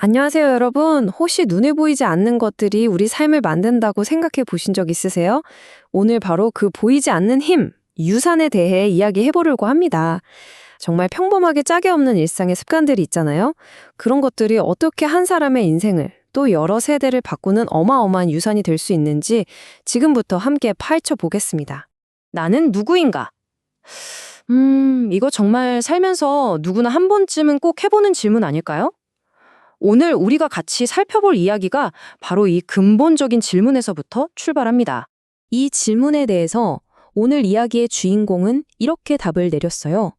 안녕하세요, 여러분. 혹시 눈에 보이지 않는 것들이 우리 삶을 만든다고 생각해 보신 적 있으세요? 오늘 바로 그 보이지 않는 힘, 유산에 대해 이야기해 보려고 합니다. 정말 평범하게 짝이 없는 일상의 습관들이 있잖아요. 그런 것들이 어떻게 한 사람의 인생을 또 여러 세대를 바꾸는 어마어마한 유산이 될 수 있는지 지금부터 함께 파헤쳐 보겠습니다. 나는 누구인가? 이거 정말 살면서 누구나 한 번쯤은 꼭 해보는 질문 아닐까요? 오늘 우리가 같이 살펴볼 이야기가 바로 이 근본적인 질문에서부터 출발합니다. 이 질문에 대해서 오늘 이야기의 주인공은 이렇게 답을 내렸어요.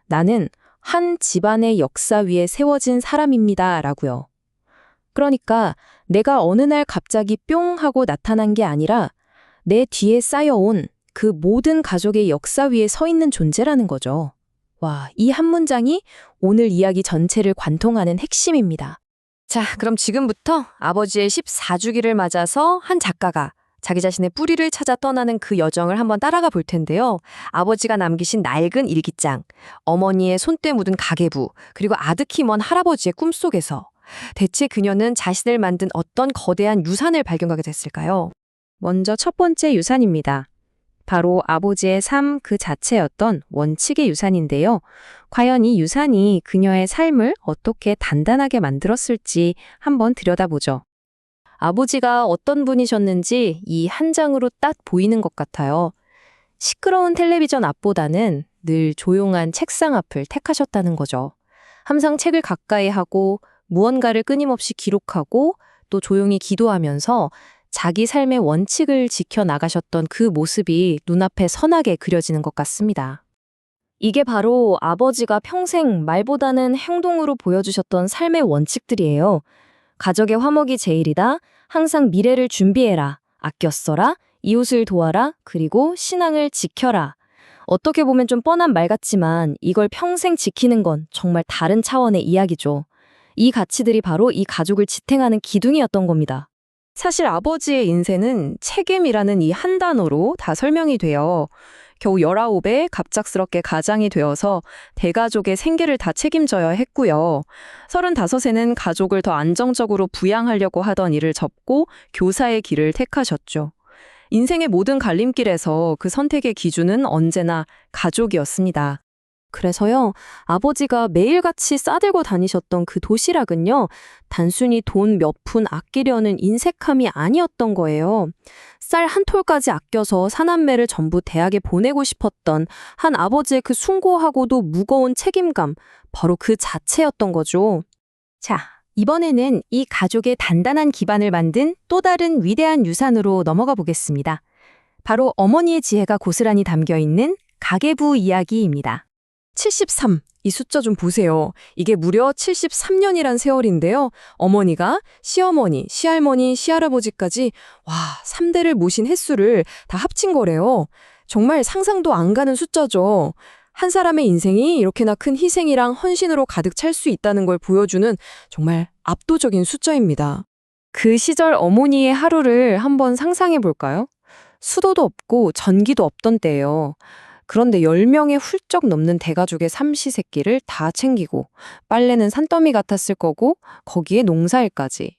나는 한 집안의 역사 위에 세워진 사람입니다. 라고요. 그러니까 내가 어느 날 갑자기 뿅 하고 나타난 게 아니라 내 뒤에 쌓여온 그 모든 가족의 역사 위에 서 있는 존재라는 거죠. 와, 이 한 문장이 오늘 이야기 전체를 관통하는 핵심입니다. 자, 그럼 지금부터 아버지의 14주기를 맞아서 한 작가가 자기 자신의 뿌리를 찾아 떠나는 그 여정을 한번 따라가 볼 텐데요. 아버지가 남기신 낡은 일기장, 어머니의 손때 묻은 가계부, 그리고 아득히 먼 할아버지의 꿈속에서 대체 그녀는 자신을 만든 어떤 거대한 유산을 발견하게 됐을까요? 먼저 첫 번째 유산입니다. 바로 아버지의 삶 그 자체였던 원칙의 유산인데요. 과연 이 유산이 그녀의 삶을 어떻게 단단하게 만들었을지 한번 들여다보죠. 아버지가 어떤 분이셨는지 이 한 장으로 딱 보이는 것 같아요. 시끄러운 텔레비전 앞보다는 늘 조용한 책상 앞을 택하셨다는 거죠. 항상 책을 가까이 하고 무언가를 끊임없이 기록하고 또 조용히 기도하면서 자기 삶의 원칙을 지켜나가셨던 그 모습이 눈앞에 선하게 그려지는 것 같습니다. 이게 바로 아버지가 평생 말보다는 행동으로 보여주셨던 삶의 원칙들이에요. 가족의 화목이 제일이다, 항상 미래를 준비해라, 아껴 써라, 이웃을 도와라, 그리고 신앙을 지켜라. 어떻게 보면 좀 뻔한 말 같지만 이걸 평생 지키는 건 정말 다른 차원의 이야기죠. 이 가치들이 바로 이 가족을 지탱하는 기둥이었던 겁니다. 사실 아버지의 인생은 책임이라는 이 한 단어로 다 설명이 돼요. 겨우 19에 갑작스럽게 가장이 되어서 대가족의 생계를 다 책임져야 했고요. 35에는 가족을 더 안정적으로 부양하려고 하던 일을 접고 교사의 길을 택하셨죠. 인생의 모든 갈림길에서 그 선택의 기준은 언제나 가족이었습니다. 그래서요, 아버지가 매일같이 싸들고 다니셨던 그 도시락은요, 단순히 돈 몇 푼 아끼려는 인색함이 아니었던 거예요. 쌀 한 톨까지 아껴서 사남매를 전부 대학에 보내고 싶었던 한 아버지의 그 숭고하고도 무거운 책임감, 바로 그 자체였던 거죠. 자, 이번에는 이 가족의 단단한 기반을 만든 또 다른 위대한 유산으로 넘어가 보겠습니다. 바로 어머니의 지혜가 고스란히 담겨 있는 가계부 이야기입니다. 73. 이 숫자 좀 보세요. 이게 무려 73년이란 세월인데요. 어머니가 시어머니, 시할머니, 시할아버지까지 3대를 모신 횟수를 다 합친 거래요. 정말 상상도 안 가는 숫자죠. 한 사람의 인생이 이렇게나 큰 희생이랑 헌신으로 가득 찰 수 있다는 걸 보여주는 정말 압도적인 숫자입니다. 그 시절 어머니의 하루를 한번 상상해 볼까요? 수도도 없고 전기도 없던 때예요. 그런데 10명의 훌쩍 넘는 대가족의 삼시세끼를 다 챙기고 빨래는 산더미 같았을 거고 거기에 농사일까지.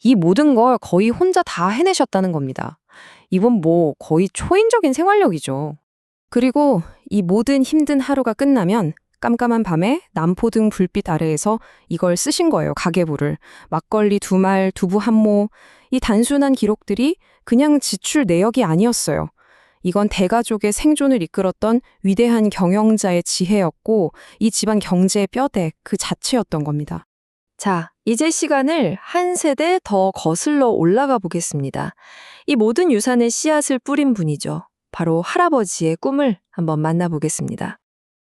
이 모든 걸 거의 혼자 다 해내셨다는 겁니다. 이건 거의 초인적인 생활력이죠. 그리고 이 모든 힘든 하루가 끝나면 깜깜한 밤에 남포등 불빛 아래에서 이걸 쓰신 거예요, 가계부를. 막걸리 2말, 두부 1모. 이 단순한 기록들이 그냥 지출 내역이 아니었어요. 이건 대가족의 생존을 이끌었던 위대한 경영자의 지혜였고 이 집안 경제의 뼈대 그 자체였던 겁니다. 자, 이제 시간을 한 세대 더 거슬러 올라가 보겠습니다. 이 모든 유산의 씨앗을 뿌린 분이죠. 바로 할아버지의 꿈을 한번 만나보겠습니다.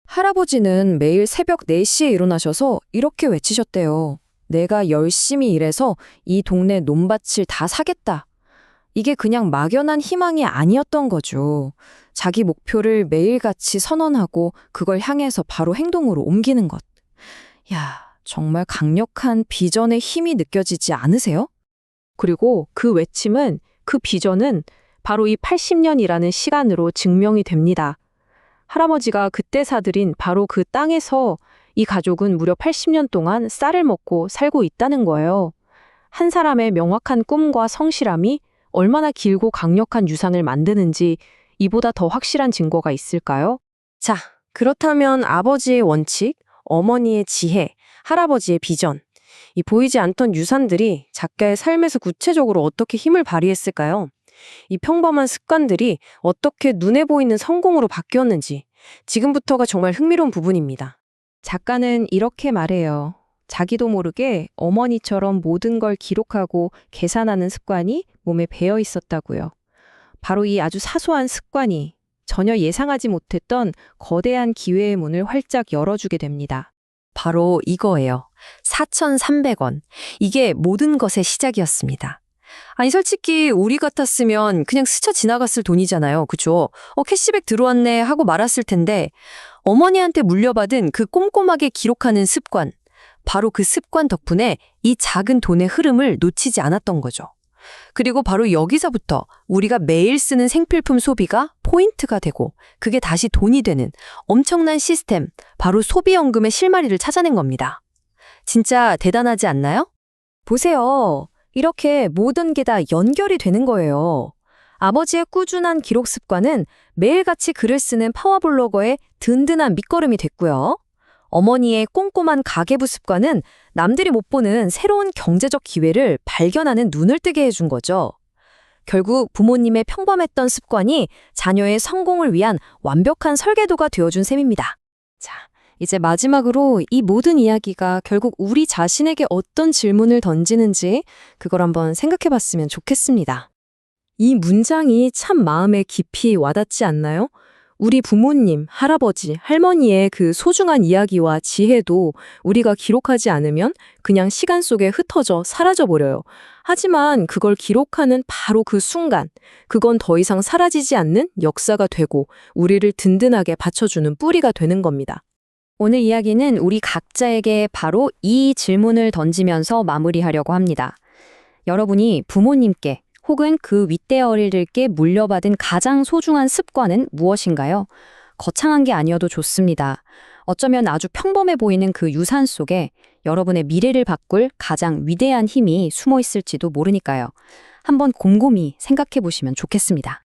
할아버지는 매일 새벽 4시에 일어나셔서 이렇게 외치셨대요. 내가 열심히 일해서 이 동네 논밭을 다 사겠다. 이게 그냥 막연한 희망이 아니었던 거죠. 자기 목표를 매일같이 선언하고 그걸 향해서 바로 행동으로 옮기는 것. 야, 정말 강력한 비전의 힘이 느껴지지 않으세요? 그리고 그 외침은, 그 비전은 바로 이 80년이라는 시간으로 증명이 됩니다. 할아버지가 그때 사들인 바로 그 땅에서 이 가족은 무려 80년 동안 쌀을 먹고 살고 있다는 거예요. 한 사람의 명확한 꿈과 성실함이 얼마나 길고 강력한 유산을 만드는지 이보다 더 확실한 증거가 있을까요? 자, 그렇다면 아버지의 원칙, 어머니의 지혜, 할아버지의 비전, 이 보이지 않던 유산들이 작가의 삶에서 구체적으로 어떻게 힘을 발휘했을까요? 이 평범한 습관들이 어떻게 눈에 보이는 성공으로 바뀌었는지 지금부터가 정말 흥미로운 부분입니다. 작가는 이렇게 말해요. 자기도 모르게 어머니처럼 모든 걸 기록하고 계산하는 습관이 몸에 배어 있었다고요. 바로 이 아주 사소한 습관이 전혀 예상하지 못했던 거대한 기회의 문을 활짝 열어주게 됩니다. 바로 이거예요. 4,300원. 이게 모든 것의 시작이었습니다. 아니 솔직히 우리 같았으면 그냥 스쳐 지나갔을 돈이잖아요. 그죠? 캐시백 들어왔네 하고 말았을 텐데 어머니한테 물려받은 그 꼼꼼하게 기록하는 습관, 바로 그 습관 덕분에 이 작은 돈의 흐름을 놓치지 않았던 거죠. 그리고 바로 여기서부터 우리가 매일 쓰는 생필품 소비가 포인트가 되고 그게 다시 돈이 되는 엄청난 시스템, 바로 소비연금의 실마리를 찾아낸 겁니다. 진짜 대단하지 않나요? 보세요. 이렇게 모든 게 다 연결이 되는 거예요. 아버지의 꾸준한 기록 습관은 매일같이 글을 쓰는 파워블로거의 든든한 밑거름이 됐고요. 어머니의 꼼꼼한 가계부 습관은 남들이 못 보는 새로운 경제적 기회를 발견하는 눈을 뜨게 해준 거죠. 결국 부모님의 평범했던 습관이 자녀의 성공을 위한 완벽한 설계도가 되어준 셈입니다. 자, 이제 마지막으로 이 모든 이야기가 결국 우리 자신에게 어떤 질문을 던지는지 그걸 한번 생각해 봤으면 좋겠습니다. 이 문장이 참 마음에 깊이 와닿지 않나요? 우리 부모님, 할아버지, 할머니의 그 소중한 이야기와 지혜도 우리가 기록하지 않으면 그냥 시간 속에 흩어져 사라져버려요. 하지만 그걸 기록하는 바로 그 순간, 그건 더 이상 사라지지 않는 역사가 되고 우리를 든든하게 받쳐주는 뿌리가 되는 겁니다. 오늘 이야기는 우리 각자에게 바로 이 질문을 던지면서 마무리하려고 합니다. 여러분이 부모님께 혹은 그 윗대 어릴들께 물려받은 가장 소중한 습관은 무엇인가요? 거창한 게 아니어도 좋습니다. 어쩌면 아주 평범해 보이는 그 유산 속에 여러분의 미래를 바꿀 가장 위대한 힘이 숨어 있을지도 모르니까요. 한번 곰곰이 생각해 보시면 좋겠습니다.